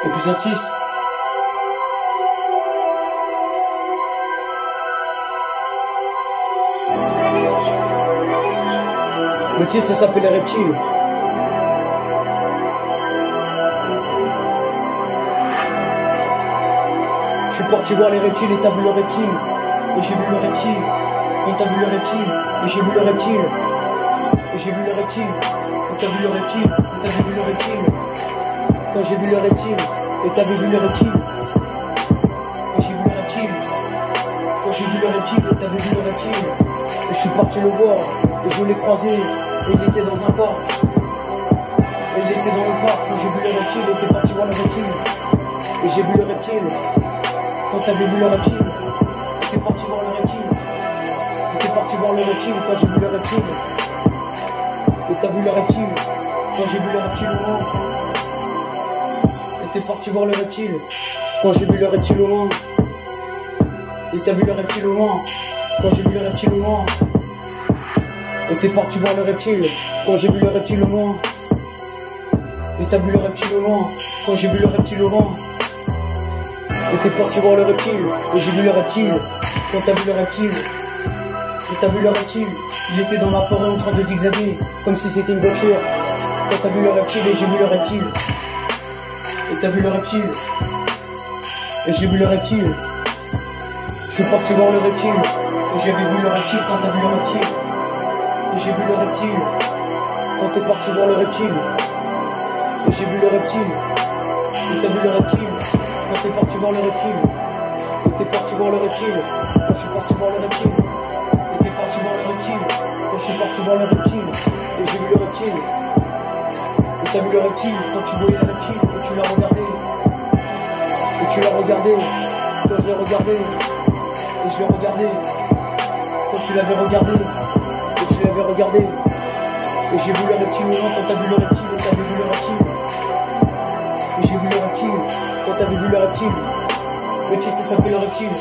Épisode 6. Le titre, ça s'appelle Les Reptiles. Je suis parti voir les reptiles et t'as vu le reptile. Et j'ai vu le reptile. Quand t'as vu le reptile. Et j'ai vu le reptile. Et j'ai vu le reptile. Et t'as vu le reptile. Et t'as vu le reptile. Quand j'ai vu le reptile. Et t'avais vu le reptile. Et j'ai vu le reptile. Quand j'ai vu le reptile. Et t'avais vu le reptile. Et je suis parti le voir. Et je l'ai croisé. Et il était dans un parc. Et il était dans le parc. Quand j'ai vu le reptile. Et t'es parti voir le reptile. Et j'ai vu le reptile. Quand t'avais vu le reptile, t'es parti voir le reptile. T'es parti voir le reptile quand j'ai vu le reptile. Et t'as vu le reptile quand j'ai vu le reptile au loin. Et t'es parti voir le reptile quand j'ai vu le reptile au loin. Et t'as vu le reptile au loin quand j'ai vu le reptile au loin. Et t'es parti voir le reptile quand j'ai vu le reptile au loin. Et t'as vu le reptile au loin quand j'ai vu le reptile au loin. Et t'es parti voir le reptile, et j'ai vu le reptile, quand t'as vu le reptile, et t'as vu le reptile, il était dans la forêt en train de zigzaguer, comme si c'était une voiture, quand t'as vu le reptile, et j'ai vu le reptile, et t'as vu le reptile, et j'ai vu le reptile, je suis parti voir le reptile, et j'avais vu le reptile quand t'as vu le reptile, et j'ai vu le reptile, quand t'es parti voir le reptile, et j'ai vu le reptile, et t'as vu le reptile. Quand t'es parti voir le reptile, et t'es parti voir le reptile, quand je suis parti voir le reptile, et t'es parti voir le reptile, quand je suis parti voir le reptile, et j'ai vu le reptile, et t'as vu le reptile, quand tu voyais le reptile, et tu l'as regardé, et tu l'as regardé, quand je l'ai regardé, et je l'ai regardé, quand tu l'avais regardé, et tu l'avais regardé, et j'ai vu le reptile au loin, quand t'as vu le reptile, et t'avais vu le reptile, et j'ai vu le reptile. Quand t'avais vu le reptile, le titre ça s'appelle Le Reptile.